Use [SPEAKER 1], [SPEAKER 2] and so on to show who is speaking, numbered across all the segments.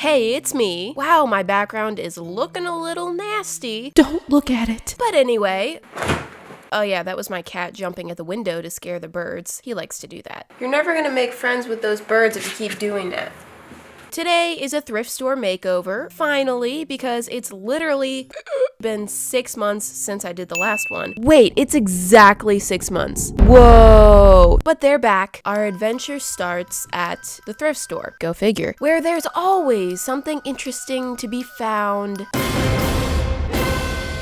[SPEAKER 1] Hey, it's me. Wow, my background is looking a little nasty.
[SPEAKER 2] Don't look at it.
[SPEAKER 1] But anyway, oh yeah, that was my cat jumping at the window to scare the birds. He likes to do that. You're never gonna make friends with those birds if you keep doing that. Today is a thrift store makeover, finally, because it's literally been 6 months since I did the last one. Wait, it's exactly 6 months. Whoa! But they're back. Our adventure starts at the thrift store, go figure, where there's always something interesting to be found.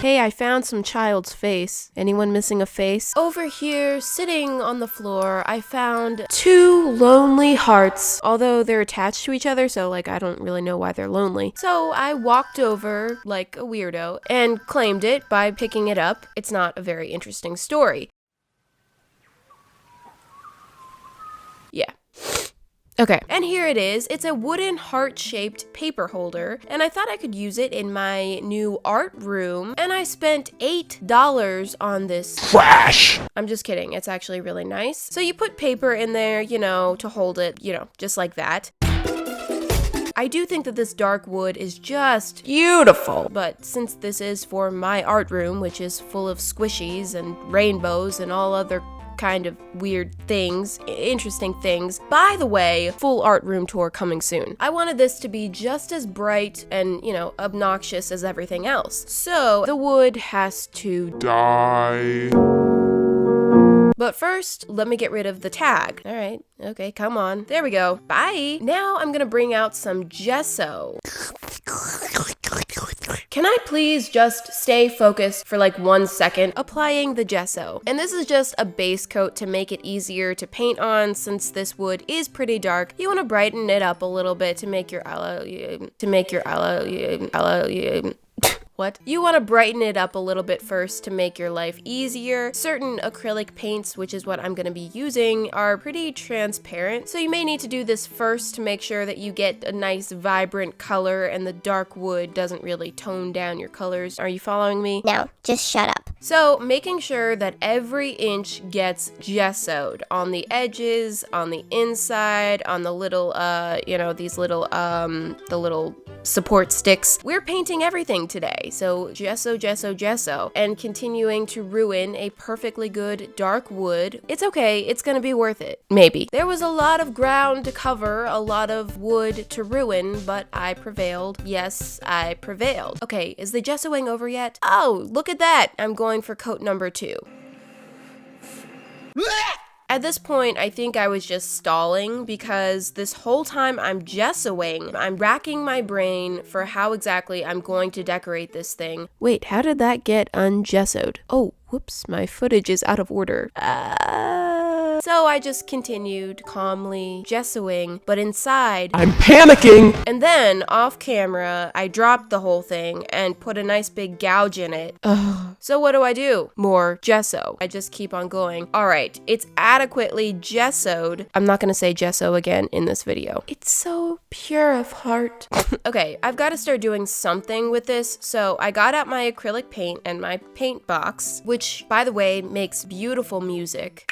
[SPEAKER 1] Hey, I found some child's face. Anyone missing a face? Over here, sitting on the floor, I found 2 lonely hearts. Although they're attached to each other, so I don't really know why they're lonely. So I walked over like a weirdo and claimed it by picking it up. It's not a very interesting story. Yeah. Okay, and here it is. It's a wooden heart-shaped paper holder, and I thought I could use it in my new art room, and I spent $8 on this.
[SPEAKER 2] Trash!
[SPEAKER 1] I'm just kidding, it's actually really nice. So you put paper in there, to hold it, just like that. I do think that this dark wood is just beautiful, but since this is for my art room, which is full of squishies and rainbows and all other kind of weird things, interesting things. By the way, full art room tour coming soon. I wanted this to be just as bright and, obnoxious as everything else. So the wood has to die. But first, let me get rid of the tag. All right, okay, come on. There we go. Bye. Now I'm gonna bring out some gesso. Can I please just stay focused for 1 second applying the gesso? And this is just a base coat to make it easier to paint on since this wood is pretty dark. You want to brighten it up a little bit to make your What? You want to brighten it up a little bit first to make your life easier. Certain acrylic paints, which is what I'm going to be using, are pretty transparent, so you may need to do this first to make sure that you get a nice vibrant color and the dark wood doesn't really tone down your colors. Are you following me?
[SPEAKER 3] No, just shut up.
[SPEAKER 1] So making sure that every inch gets gessoed on the edges, on the inside, on the little, these little, the little support sticks. We're painting everything today. So gesso, gesso, gesso, and continuing to ruin a perfectly good dark wood. It's okay, it's gonna be worth it. Maybe. There was a lot of ground to cover, a lot of wood to ruin, but I prevailed. Yes, I prevailed. Okay, is the gessoing over yet? Oh, look at that! I'm going for coat number 2. At this point, I think I was just stalling because this whole time I'm gessoing, I'm racking my brain for how exactly I'm going to decorate this thing. Wait, how did that get ungessoed? Oh, whoops, my footage is out of order. So I just continued calmly gessoing, but inside,
[SPEAKER 2] I'm panicking!
[SPEAKER 1] And then, off camera, I dropped the whole thing and put a nice big gouge in it. Ugh. So what do? More gesso. I just keep on going. Alright, it's adequately gessoed. I'm not gonna say gesso again in this video. It's so pure of heart. Okay, I've got to start doing something with this, so I got out my acrylic paint and my paint box, which, by the way, makes beautiful music.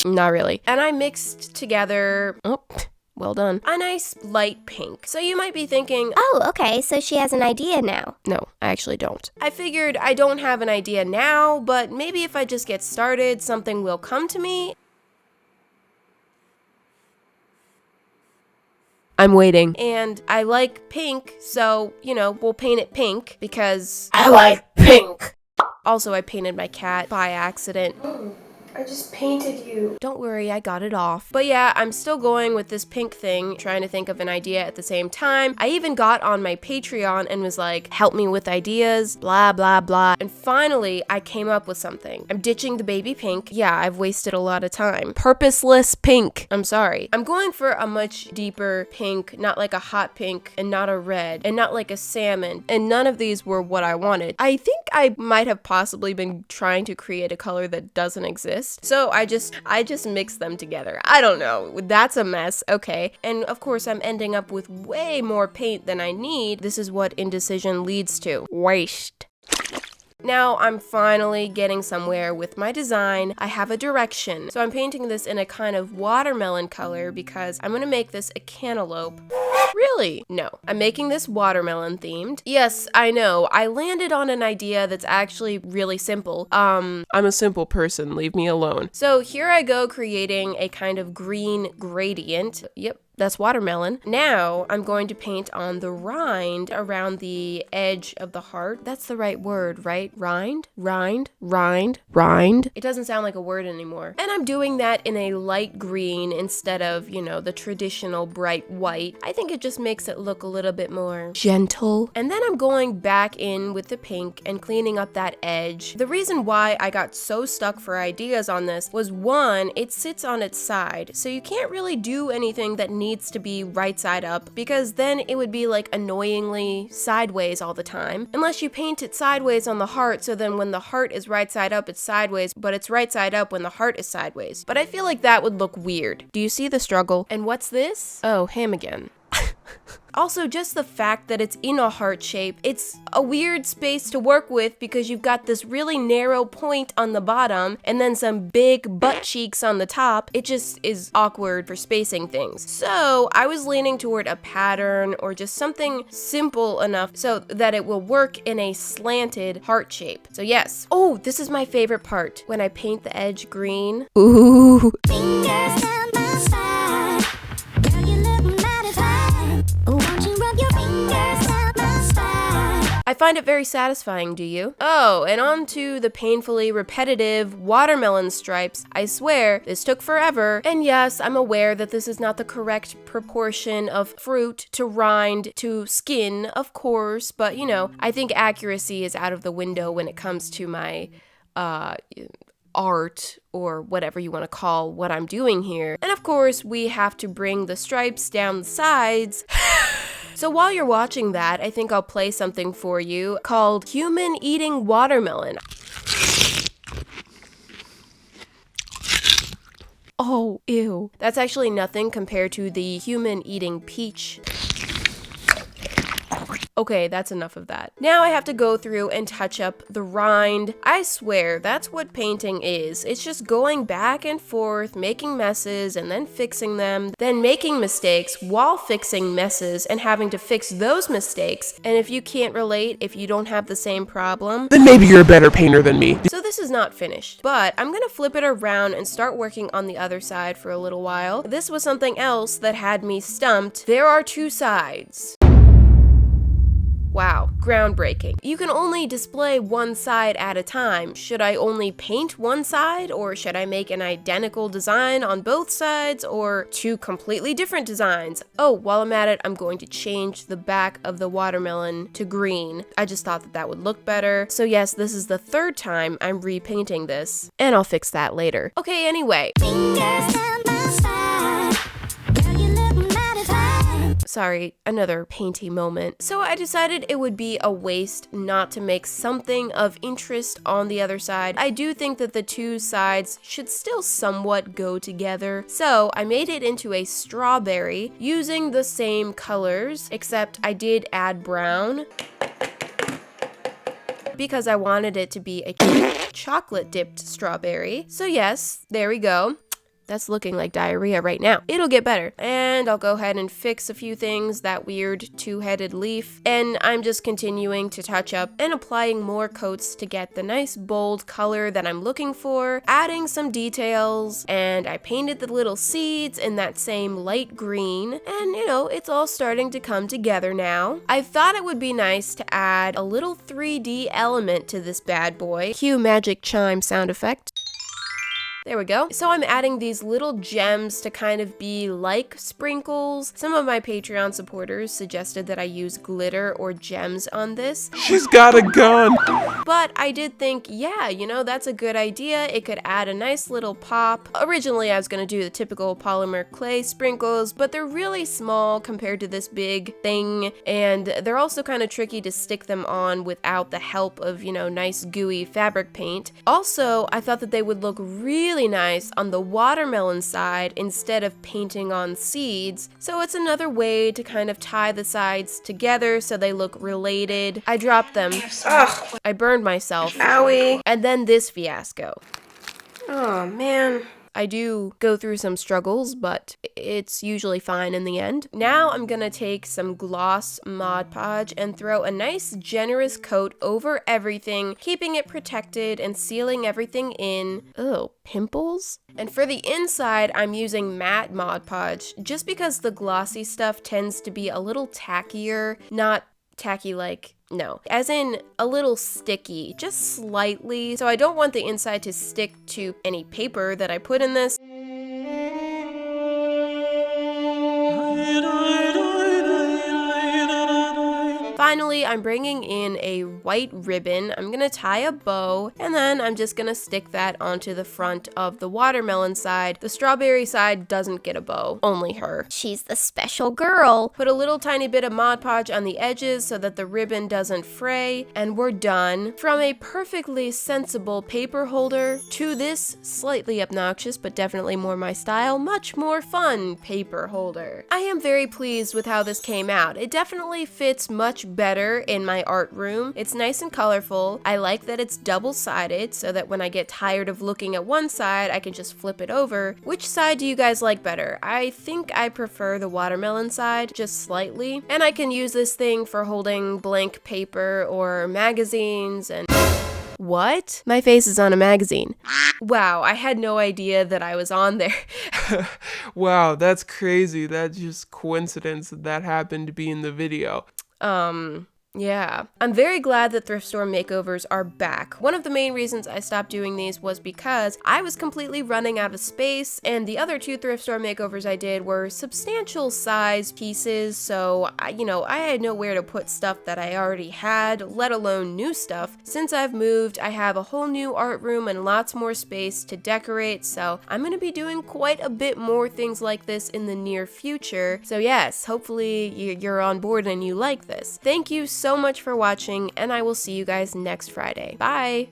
[SPEAKER 1] Not really. And I mixed together, well done, a nice light pink. So you might be thinking,
[SPEAKER 3] Oh, okay, so she has an idea now.
[SPEAKER 1] no, I actually don't. I figured I don't have an idea now, but maybe if I just get started, something will come to me. I'm waiting. And I like pink, so, we'll paint it pink because I like pink. Also, I painted my cat by accident. I just painted you. Don't worry, I got it off. But yeah, I'm still going with this pink thing, trying to think of an idea at the same time. I even got on my Patreon and was like, help me with ideas, blah, blah, blah. And finally, I came up with something. I'm ditching the baby pink. Yeah, I've wasted a lot of time. Purposeless pink. I'm sorry. I'm going for a much deeper pink, not like a hot pink, and not a red, and not like a salmon. And none of these were what I wanted. I think I might have possibly been trying to create a color that doesn't exist. So I just mixed them together. I don't know. That's a mess. Okay. And of course, I'm ending up with way more paint than I need. This is what indecision leads to. Waste. Now I'm finally getting somewhere with my design. I have a direction. So I'm painting this in a kind of watermelon color because I'm gonna make this a cantaloupe. Really? No. I'm making this watermelon themed. Yes, I know. I landed on an idea that's actually really simple.
[SPEAKER 2] I'm a simple person, leave me alone.
[SPEAKER 1] So here I go creating a kind of green gradient. Yep. That's watermelon. Now I'm going to paint on the rind around the edge of the heart. That's the right word, right? Rind? Rind? Rind? Rind? It doesn't sound like a word anymore. And I'm doing that in a light green instead of, you know, the traditional bright white. I think it just makes it look a little bit more gentle. And then I'm going back in with the pink and cleaning up that edge. The reason why I got so stuck for ideas on this was, one, it sits on its side, so you can't really do anything that needs to be right side up, because then it would be like annoyingly sideways all the time, unless you paint it sideways on the heart, so then when the heart is right side up it's sideways, but it's right side up when the heart is sideways. But I feel like that would look weird. Do you see the struggle? And what's this? Oh, him again. Also, just the fact that it's in a heart shape, it's a weird space to work with because you've got this really narrow point on the bottom and then some big butt cheeks on the top. It just is awkward for spacing things. So I was leaning toward a pattern or just something simple enough so that it will work in a slanted heart shape. So yes. Oh, this is my favorite part. When I paint the edge green. Ooh.
[SPEAKER 3] Fingers down my spine. Girl, you look mighty fine. Won't you rub your fingers down my spine?
[SPEAKER 1] I find it very satisfying, do you? Oh, and on to the painfully repetitive watermelon stripes. I swear, this took forever. And yes, I'm aware that this is not the correct proportion of fruit to rind to skin, of course, but you know, I think accuracy is out of the window when it comes to my, art, or whatever you want to call what I'm doing here. And of course, we have to bring the stripes down the sides. So while you're watching that, I think I'll play something for you called Human Eating Watermelon. Oh, ew. That's actually nothing compared to the human eating peach. Okay, that's enough of that. Now I have to go through and touch up the rind. I swear, that's what painting is. It's just going back and forth, making messes and then fixing them, then making mistakes while fixing messes and having to fix those mistakes. And if you can't relate, if you don't have the same problem,
[SPEAKER 2] Then maybe you're a better painter than me.
[SPEAKER 1] so this is not finished, but I'm gonna flip it around and start working on the other side for a little while. This was something else that had me stumped. There are two sides. Wow, groundbreaking. You can only display one side at a time. Should I only paint one side, or should I make an identical design on both sides, or two completely different designs? Oh, while I'm at it, I'm going to change the back of the watermelon to green. I just thought that that would look better. So yes, this is the third time I'm repainting this, and I'll fix that later. Okay, anyway.
[SPEAKER 3] Fingers down my spine. Girl, you look mighty fine.
[SPEAKER 1] Sorry, another painty moment. So I decided it would be a waste not to make something of interest on the other side. I do think that the two sides should still somewhat go together. So I made it into a strawberry using the same colors, except I did add brown because I wanted it to be a chocolate dipped strawberry. So yes, there we go. That's looking like diarrhea right now. It'll get better. And I'll go ahead and fix a few things, that weird two-headed leaf. And I'm just continuing to touch up and applying more coats to get the nice bold color that I'm looking for, adding some details, and I painted the little seeds in that same light green. And you know, it's all starting to come together now. I thought it would be nice to add a little 3D element to this bad boy. Cue magic chime sound effect. There we go. So I'm adding these little gems to kind of be like sprinkles. Some of my Patreon supporters suggested that I use glitter or gems on this.
[SPEAKER 2] She's got a gun.
[SPEAKER 1] But I did think, yeah, you know, that's a good idea. It could add a nice little pop. Originally, I was going to do the typical polymer clay sprinkles, but they're really small compared to this big thing. And they're also kind of tricky to stick them on without the help of, you know, nice gooey fabric paint. Also, I thought that they would look really nice on the watermelon side instead of painting on seeds. So it's another way to kind of tie the sides together so they look related. I dropped them. Ugh. I burned burned myself.
[SPEAKER 4] Owie.
[SPEAKER 1] And then this fiasco.
[SPEAKER 4] Oh, man.
[SPEAKER 1] I do go through some struggles, but it's usually fine in the end. Now I'm gonna take some gloss Mod Podge and throw a nice generous coat over everything, keeping it protected and sealing everything in. Oh, pimples? And for the inside, I'm using matte Mod Podge, just because the glossy stuff tends to be a little tackier, not tacky like, no, as in a little sticky, just slightly. So I don't want the inside to stick to any paper that I put in this. Finally, I'm bringing in a white ribbon. I'm gonna tie a bow, and then I'm just gonna stick that onto the front of the watermelon side. The strawberry side doesn't get a bow, only her.
[SPEAKER 3] She's the special girl.
[SPEAKER 1] Put a little tiny bit of Mod Podge on the edges so that the ribbon doesn't fray, and we're done. From a perfectly sensible paper holder to this slightly obnoxious, but definitely more my style, much more fun paper holder. I am very pleased with how this came out. It definitely fits much better in my art room. It's nice and colorful. I like that it's double-sided so that when I get tired of looking at one side, I can just flip it over. Which side do you guys like better? I think I prefer the watermelon side, just slightly. And I can use this thing for holding blank paper or magazines and... What? My face is on a magazine. Wow, I had no idea that I was on there.
[SPEAKER 2] Wow, that's crazy. That's just coincidence that happened to be in the video.
[SPEAKER 1] Yeah. I'm very glad that thrift store makeovers are back. One of the main reasons I stopped doing these was because I was completely running out of space, and the other two thrift store makeovers I did were substantial size pieces, so I had nowhere to put stuff that I already had, let alone new stuff. Since I've moved, I have a whole new art room and lots more space to decorate, so I'm gonna be doing quite a bit more things like this in the near future. So yes, hopefully you're on board and you like this. Thank you so much for watching, and I will see you guys next Friday. Bye!